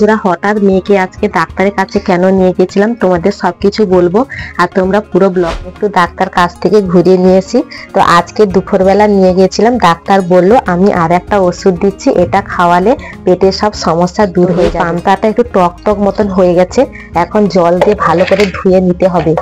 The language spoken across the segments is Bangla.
বন্ধুরা হঠাৎ মেয়েকে আজকে ডাক্তারের কাছে কেন নিয়ে গেছিলাম তোমাদের সবকিছু বলবো, আর তোমরা পুরো ব্লগ একটু ডাক্তার কাছ থেকে ঘুরিয়ে নিয়েছি। তো আজকে দুপুরবেলা নিয়ে গেছিলাম, ডাক্তার বলল আমি আর একটা ওষুধ দিচ্ছি, এটা খাওয়ালে পেটের সব সমস্যা দূর হয়ে যাবে। পান্তাটা একটু টক টক মতন হয়ে গেছে, এখন জল দিয়ে ভালো করে ধুয়ে নিতে হবে।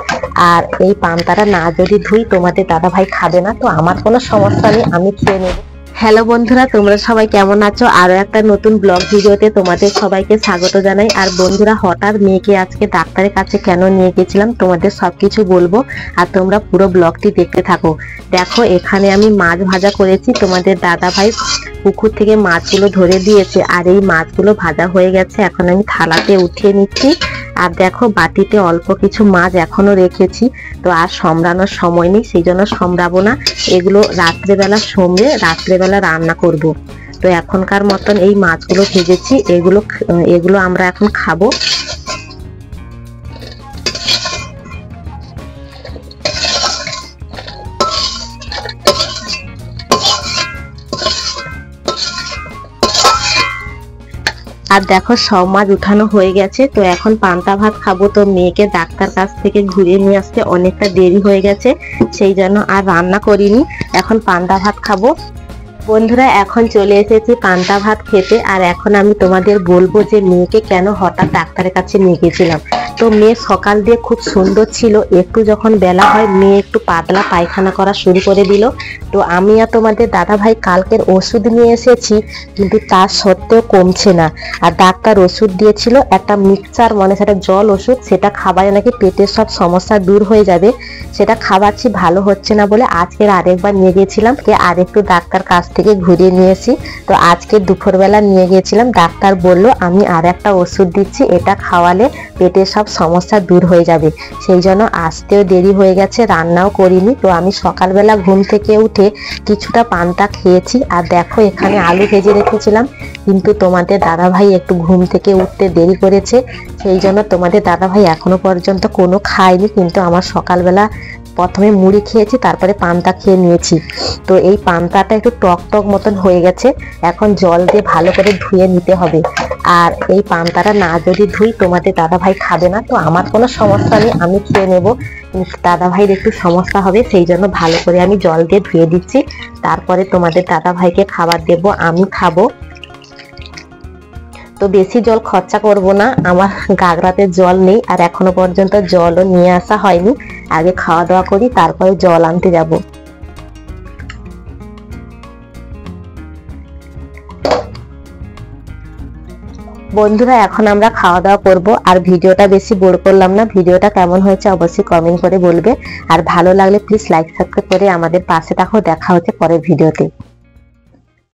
আর এই পান্তাটা না যদি ধুই তোমাদের দাদা ভাই খাবে না, তো আমার কোনো সমস্যা নেই, আমি খেয়ে নেব। হ্যালো বন্ধুরা, তোমরা সবাই কেমন আছো? আরো একটা নতুন ব্লগ ভিডিওতে তোমাদের সবাইকে স্বাগত জানাই। আর বন্ধুরা হঠাৎ মেয়েকে আজকে ডাক্তারের কাছে কেন নিয়ে গেছিলাম তোমাদের সবকিছু বলবো, আর তোমরা পুরো ব্লগটি দেখতে থাকো। দেখো এখানে আমি মাছ ভাজা করেছি, তোমাদের দাদা ভাই পুকুর থেকে মাছগুলো ধরে দিয়েছে, আর এই মাছগুলো ভাজা হয়ে গেছে, এখন আমি থালাতে উঠিয়ে নিচ্ছি। আর দেখো বাটিতে অল্প কিছু মাছ এখনো রেখেছি, তো আর সম্রানোর সময় নেই, সেই জন্য সম্রাবো না, এগুলো রাত্রেবেলা সমরে রাত্রেবেলা রান্না করব। তো এখনকার মতন এই মাছগুলো ভেজেছি, এগুলো আমরা এখন খাবো। আর দেখো সব মাছ উঠানো হয়ে গেছে, তো এখন পান্তা ভাত খাবো। তো মেয়েকে ডাক্তার কাছ থেকে ঘুরিয়ে নিয়ে আসতে অনেকটা দেরি হয়ে গেছে, সেই জন্য আর রান্না করিনি, এখন পান্তা ভাত খাবো। বন্ধুরা এখন চলে এসেছি পান্তা ভাত খেতে। আর এখন আমি তোমাদের বলবো যে মেয়েকে কেন হঠাৎ ডাক্তারের কাছে নিয়ে গেছিলাম। তো মেয়ে সকাল দিয়ে খুব সুন্দর ছিল, একটু যখন বেলা হয় মেয়ে একটু পাতলা পায়খানা করা শুরু করে দিল। তো আমি আর তোমাদের দাদা ভাই কালকের ওষুধ নিয়ে এসেছি, কিন্তু তার সত্ত্বেও কমছে না। আর ডাক্তার ওষুধ দিয়েছিল একটা মিক্সচার, মানে সেটা জল ওষুধ, সেটা খাবারে নাকি পেটের সব সমস্যা দূর হয়ে যাবে। সেটা খাওয়াচ্ছি, ভালো হচ্ছে না বলে আজকের আরেকবার নিয়ে গেছিলাম, আর একটু ডাক্তার কাছ থেকে ঘুরিয়ে নিয়েছি। তো আজকে দুপুরবেলা নিয়ে গেছিলাম, ডাক্তার বলল আমি আর একটা ওষুধ দিচ্ছি, এটা খাওয়ালে পেটের সব সমস্যা দূর হয়ে যাবে। সেই জন্য আসতেও দেরি হয়ে গেছে, রান্নাও করিনি। তো আমি সকালবেলা ঘুম থেকে উঠে কিছুটা পান্তা খেয়েছি। আর দেখো এখানে আলু ভেজে রেখেছিলাম, কিন্তু তোমাদের দাদা ভাই একটু ঘুম থেকে উঠতে দেরি করেছে, সেই জন্য তোমাদের দাদা ভাই এখনো পর্যন্ত কোনো খায়নি। কিন্তু আমার সকালবেলা প্রথমে মুড়ি খেয়েছি, তারপরে পান্তা খেয়ে নিয়েছি। তো এই পান্তাটা একটু টক টক মতন হয়ে গেছে, এখন জল দিয়ে ভালো করে ধুয়ে নিতে হবে। আর এই পান্তাটা না যদি ধুই তোমাদের দাদা ভাই খাবে না, তো আমার কোনো সমস্যা নেই, আমি খেয়ে নেব। দাদা ভাইয়ের একটু সমস্যা হবে, সেই জন্য ভালো করে আমি জল দিয়ে ধুয়ে দিচ্ছি, তারপরে তোমাদের দাদা ভাইকে খাবার দেব, আমি খাবো। তো বেশি জল খরচা করব না, আমার গাগরাতে জল নেই, আর এখনো পর্যন্ত জলও নিয়ে আসা হয়নি। আগে খাওয়া দাওয়া করি, তারপরে জল আনতে যাব। বন্ধুরা এখন আমরা খাওয়া দাওয়া করব। আর ভিডিওটা বেশি বড় করলাম না, ভিডিওটা কেমন হয়েছে অবশ্যই কমেন্ট করে বলবে। আর ভালো লাগলে প্লিজ লাইক সাবস্ক্রাইব করে আমাদের পাশে থাকো। দেখা হচ্ছে পরের ভিডিওতে।